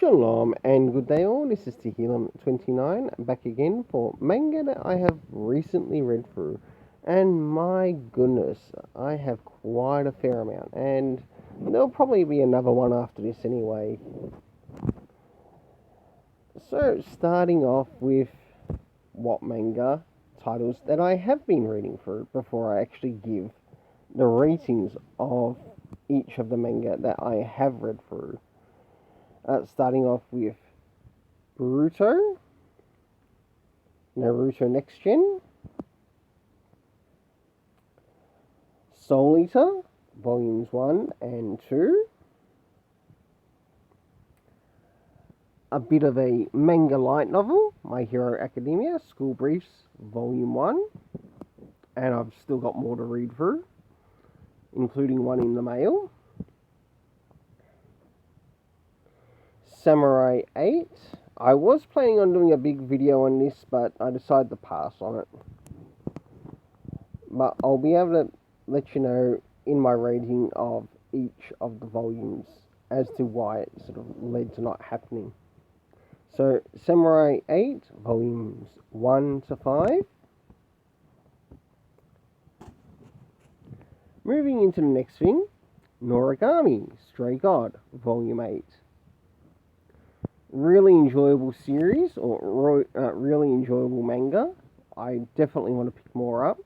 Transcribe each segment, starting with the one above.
Shalom and good day all, this is Tehillim29 back again for manga that I have recently read through. And my goodness, I have quite a fair amount, and there'll probably be another one after this anyway. So starting off with what manga titles that I have been reading through before I actually give the ratings of each of the manga that I have read through. Starting off with Buruto, Naruto Next Gen, Solita, Volumes 1 and 2, a bit of a manga light novel, My Hero Academia, School Briefs, Volume 1, and I've still got more to read through, including one in the mail. Samurai 8. I was planning on doing a big video on this, but I decided to pass on it. But I'll be able to let you know in my rating of each of the volumes as to why it sort of led to not happening. So, Samurai 8, volumes 1 to 5. Moving into the next thing, Noragami, Stray God, volume 8. Really enjoyable series, or really enjoyable manga. I definitely want to pick more up.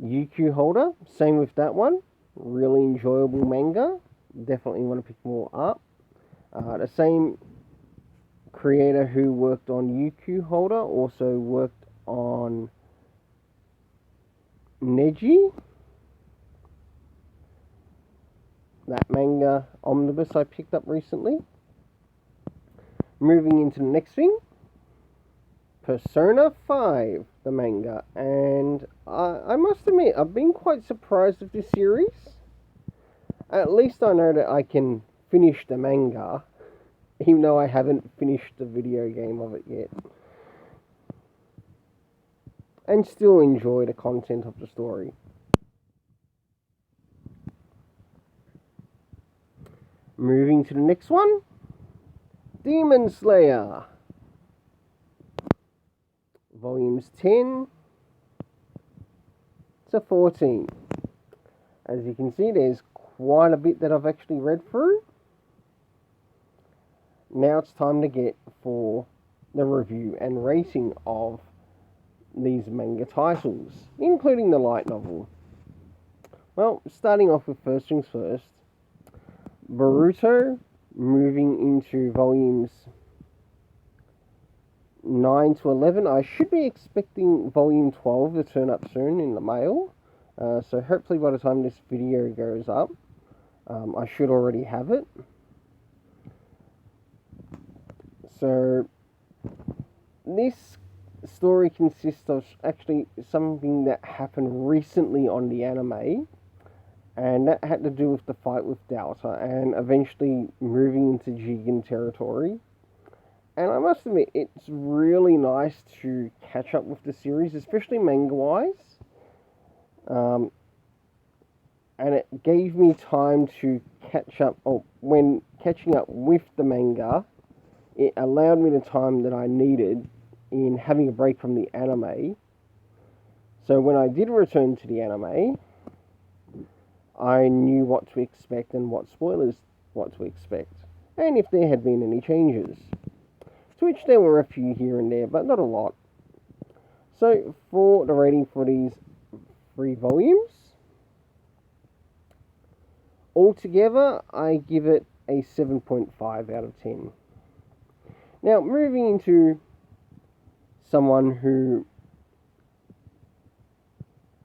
UQ Holder, same with that one. Really enjoyable manga. Definitely want to pick more up. The same creator who worked on UQ Holder also worked on Neji. That manga omnibus I picked up recently. Moving into the next thing, Persona 5, the manga, and I must admit, I've been quite surprised with this series. At least I know that I can finish the manga, even though I haven't finished the video game of it yet. And still enjoy the content of the story. Moving to the next one, Demon Slayer, volumes 10 to 14. As you can see, there's quite a bit that I've actually read through. Now it's time to get for the review and rating of these manga titles, including the light novel. Well, starting off with first things first, Buruto, moving into volumes 9 to 11. I should be expecting volume 12 to turn up soon in the mail. So hopefully by the time this video goes up, I should already have it. So this story consists of actually something that happened recently on the anime. And that had to do with the fight with Delta and eventually moving into Jigen territory. And I must admit, it's really nice to catch up with the series, especially manga-wise. And it gave me time to catch up. When catching up with the manga, it allowed me the time that I needed in having a break from the anime. So when I did return to the anime, I knew what to expect and what spoilers what to expect, and if there had been any changes, to which there were a few here and there, but not a lot. So for the rating for these 3 volumes, altogether I give it a 7.5 out of 10. Now moving into someone who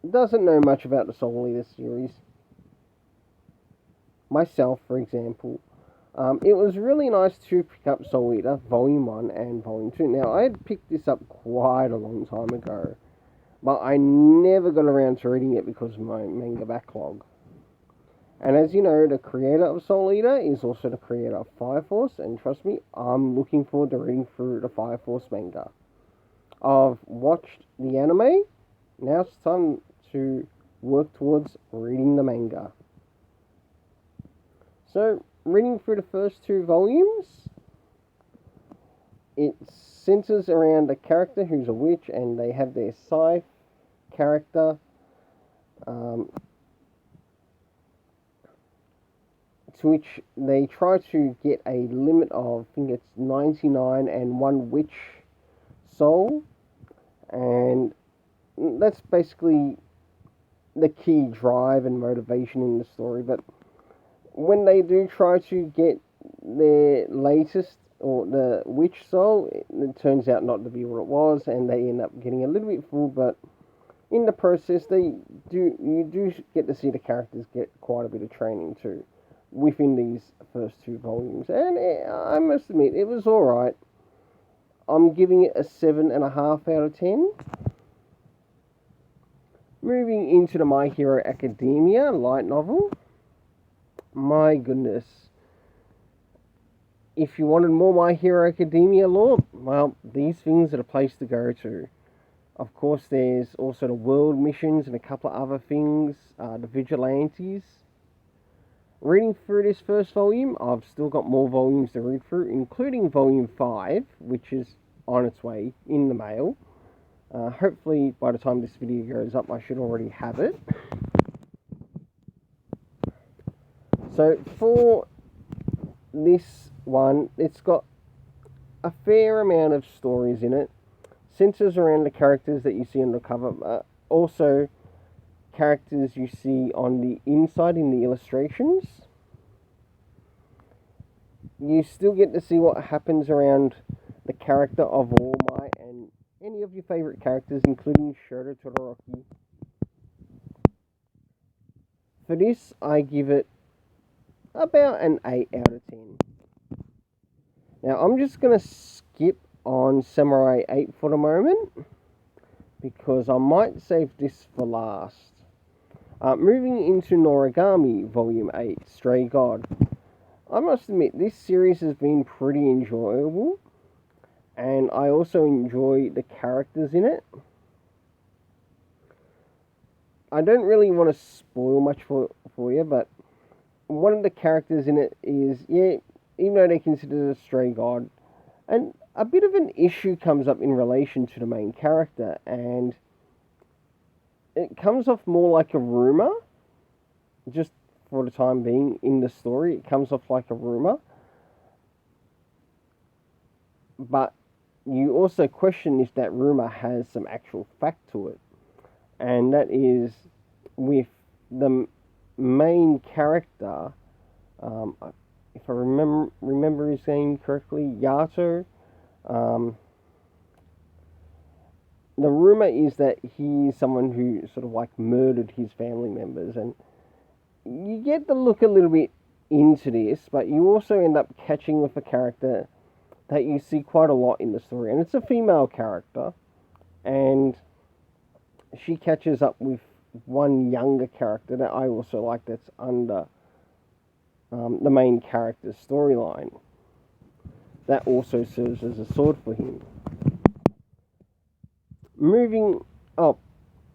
doesn't know much about the Solita series, myself, for example, it was really nice to pick up Solita, Volume 1 and Volume 2. Now, I had picked this up quite a long time ago, but I never got around to reading it because of my manga backlog. And as you know, the creator of Solita is also the creator of Fire Force, and trust me, I'm looking forward to reading through the Fire Force manga. I've watched the anime, now it's time to work towards reading the manga. So, reading through the first 2 volumes, it centers around a character who's a witch, and they have their scythe character, to which they try to get a limit of, I think it's 99 and 1 witch soul, and that's basically the key drive and motivation in the story. But when they do try to get their latest, or the witch soul, it turns out not to be what it was, and they end up getting a little bit fooled, but in the process, you do get to see the characters get quite a bit of training too within these first 2 volumes, and I must admit, it was alright. I'm giving it a 7.5 out of 10. Moving into the My Hero Academia light novel. My goodness. If you wanted more My Hero Academia lore, well, these things are the place to go to. Of course, there's also the world missions and a couple of other things, the vigilantes. Reading through this first volume, I've still got more volumes to read through, including volume 5, which is on its way in the mail. Hopefully, by the time this video goes up, I should already have it. So, for this one, it's got a fair amount of stories in it. Centers around the characters that you see on the cover. Also, characters you see on the inside in the illustrations. You still get to see what happens around the character of All Might and any of your favourite characters, including Shoto Todoroki. For this, I give it about an 8 out of 10. Now, I'm just going to skip on Samurai 8 for the moment, because I might save this for last. Moving into Noragami Volume 8, Stray God. I must admit, this series has been pretty enjoyable, and I also enjoy the characters in it. I don't really want to spoil much for you, but one of the characters in it is, even though they're considered a stray god, and a bit of an issue comes up in relation to the main character, and it comes off more like a rumor, just for the time being in the story. It comes off like a rumor, but you also question if that rumor has some actual fact to it, and that is with the main character, if I remember his name correctly, Yato. The rumor is that he's someone who sort of like murdered his family members, and you get to look a little bit into this, but you also end up catching with a character that you see quite a lot in the story, and it's a female character, and she catches up with one younger character that I also like, that's under the main character's storyline. That also serves as a sword for him. Moving up,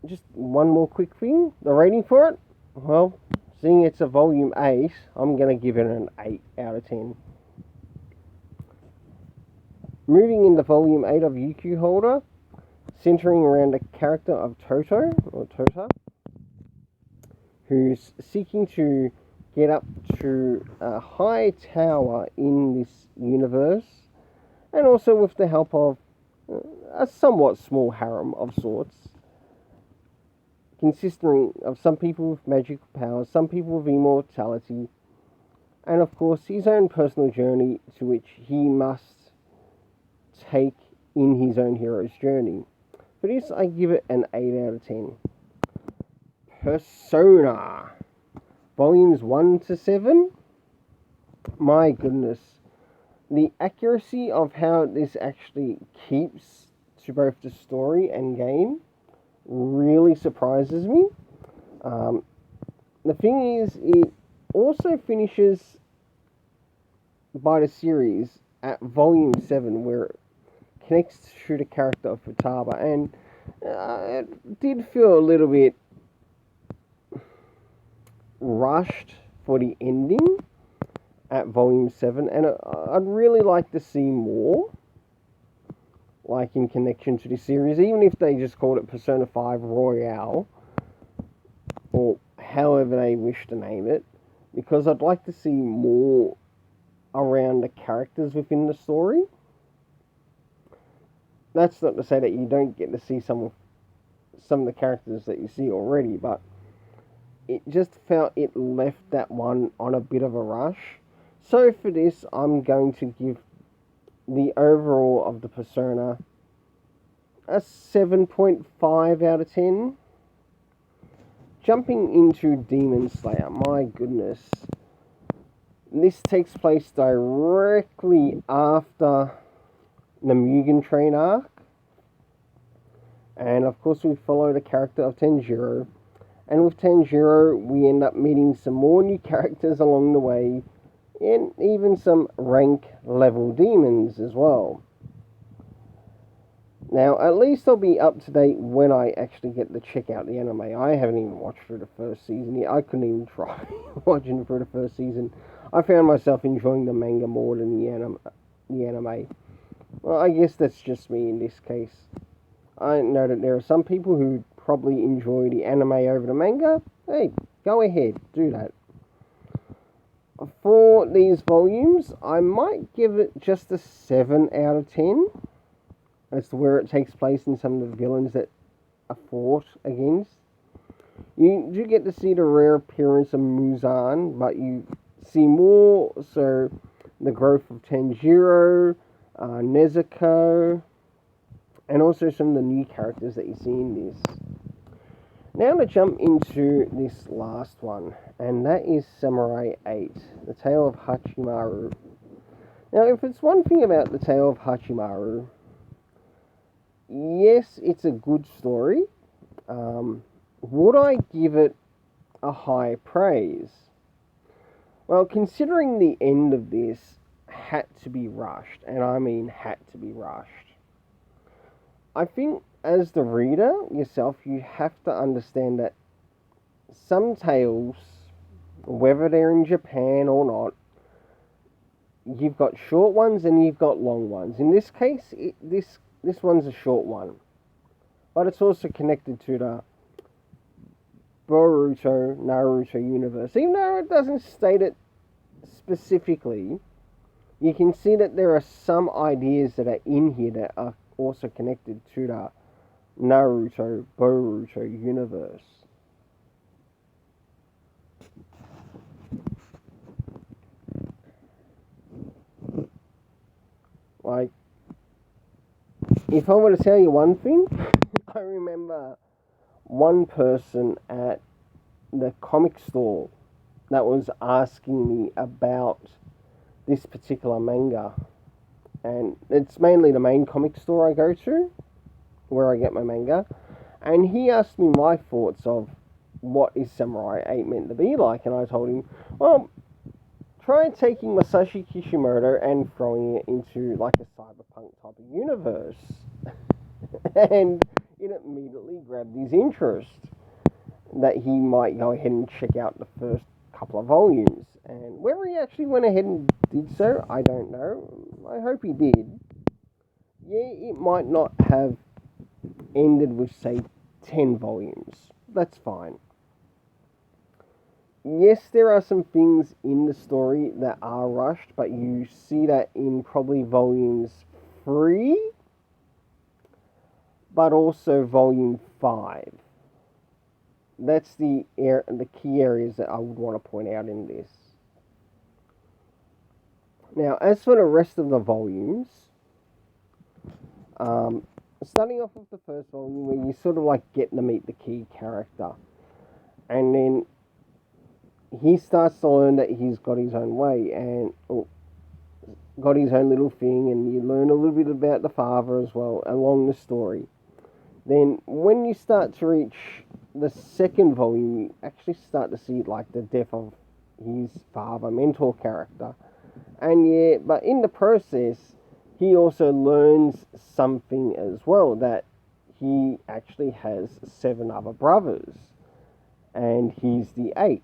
just one more quick thing. The rating for it, well, seeing it's a volume 8, I'm going to give it an 8 out of 10. Moving into volume 8 of UQ Holder, centering around the character of Tota, who's seeking to get up to a high tower in this universe, and also with the help of a somewhat small harem of sorts, consisting of some people with magical powers, some people with immortality, and of course his own personal journey to which he must take in his own hero's journey. For this, I give it an 8 out of 10. Persona, volumes 1 to 7. My goodness. The accuracy of how this actually keeps to both the story and game really surprises me. The thing is, it also finishes by the series at volume 7, where it connects to the character of Futaba, and it did feel a little bit rushed for the ending, at volume 7, and I'd really like to see more, like in connection to this series, even if they just called it Persona 5 Royale, or however they wish to name it, because I'd like to see more around the characters within the story. That's not to say that you don't get to see some of the characters that you see already, but it just felt it left that one on a bit of a rush. So for this, I'm going to give the overall of the Persona a 7.5 out of 10. Jumping into Demon Slayer, my goodness. This takes place directly after the Mugen Train arc. And of course we follow the character of Tanjiro. And with Tanjiro we end up meeting some more new characters along the way. And even some rank level demons as well. Now, at least I'll be up to date when I actually get to check out the anime. I haven't even watched through the first season yet. I couldn't even try watching through the first season. I found myself enjoying the manga more than the anime. Well, I guess that's just me in this case. I know that there are some people who probably enjoy the anime over the manga. Hey, go ahead, do that. For these volumes, I might give it just a 7 out of 10. As to where it takes place in some of the villains that are fought against. You do get to see the rare appearance of Muzan, but you see more so the growth of Tanjiro, Nezuko, and also some of the new characters that you see in this. Now to jump into this last one, and that is Samurai 8, The Tale of Hachimaru. Now, if it's one thing about The Tale of Hachimaru, yes, it's a good story. Would I give it a high praise? Well, considering the end of this had to be rushed, and I mean had to be rushed, I think as the reader yourself, you have to understand that some tales, whether they're in Japan or not, you've got short ones and you've got long ones. In this case, this one's a short one, but it's also connected to the Buruto, Naruto universe. Even though it doesn't state it specifically, you can see that there are some ideas that are in here that are also connected to the Naruto, Boruto universe. Like, if I were to tell you one thing, I remember one person at the comic store that was asking me about this particular manga. And it's mainly the main comic store I go to, where I get my manga. And he asked me my thoughts of what is Samurai 8 meant to be like. And I told him, well, try taking Masashi Kishimoto and throwing it into like a cyberpunk type of universe. And it immediately grabbed his interest that he might go ahead and check out the first couple of volumes. And whether he actually went ahead and did so, I don't know. I hope he did. Yeah, it might not have ended with, say, 10 volumes. That's fine. Yes, there are some things in the story that are rushed, but you see that in probably volumes 3, but also volume 5. That's the key areas that I would want to point out in this. Now, as for the rest of the volumes, starting off with the first volume where you sort of like get to meet the key character, and then he starts to learn that he's got his own way and got his own little thing, and you learn a little bit about the father as well along the story. Then when you start to reach the second volume, you actually start to see like the death of his father, mentor character. And yeah, but in the process, he also learns something as well, that he actually has 7 other brothers, and he's the 8th.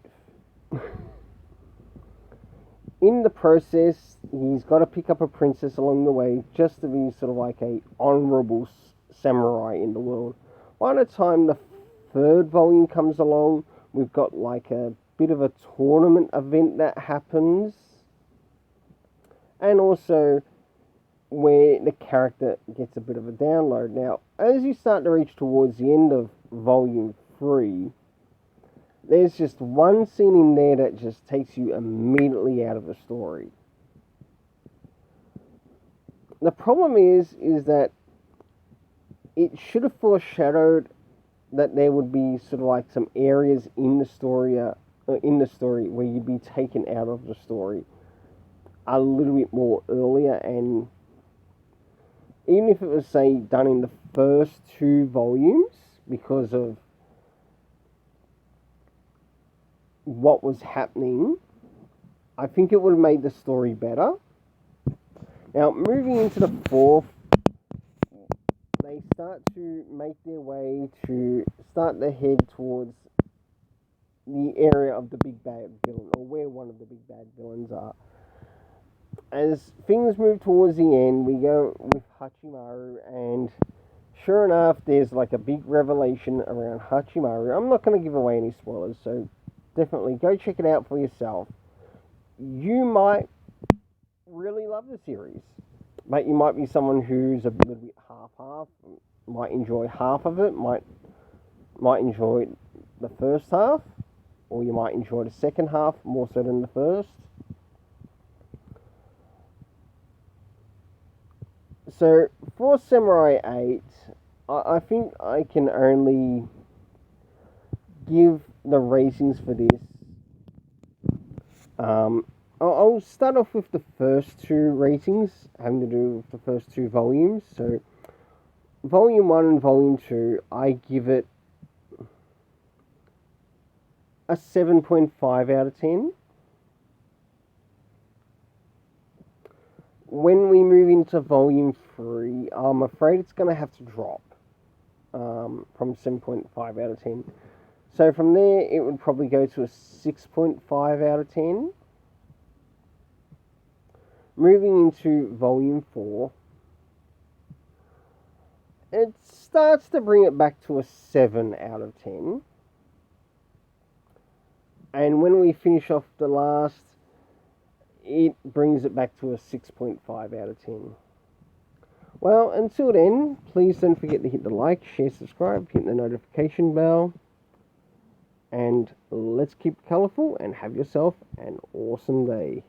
in the process, he's got to pick up a princess along the way just to be sort of like a honourable samurai in the world. By the time the third volume comes along, we've got like a bit of a tournament event that happens, and also where the character gets a bit of a download. Now, as you start to reach towards the end of volume 3, there's just one scene in there that just takes you immediately out of the story. The problem is that it should have foreshadowed that there would be sort of like some areas in the story where you'd be taken out of the story a little bit more earlier, and even if it was, say, done in the first 2 volumes, because of what was happening, I think it would have made the story better. Now, moving into the 4th, they start to make their way to start to head towards the area of the big bad villain, or where one of the big bad villains are. As things move towards the end, we go with Hachimaru, and sure enough, there's like a big revelation around Hachimaru. I'm not going to give away any spoilers, so definitely go check it out for yourself. You might really love the series, but you might be someone who's a little bit half-half, might enjoy half of it, might enjoy the first half, or you might enjoy the second half more so than the first. So, for Samurai 8, I think I can only give the ratings for this. I'll start off with the first 2 ratings, having to do with the first 2 volumes. So, Volume 1 and Volume 2, I give it a 7.5 out of 10. When we move into Volume 3, I'm afraid it's going to have to drop from 7.5 out of 10. So from there, it would probably go to a 6.5 out of 10. Moving into Volume 4, it starts to bring it back to a 7 out of 10. And when we finish off the last, it brings it back to a 6.5 out of 10. Well, until then, please don't forget to hit the like, share, subscribe, hit the notification bell, and let's keep it colourful and have yourself an awesome day.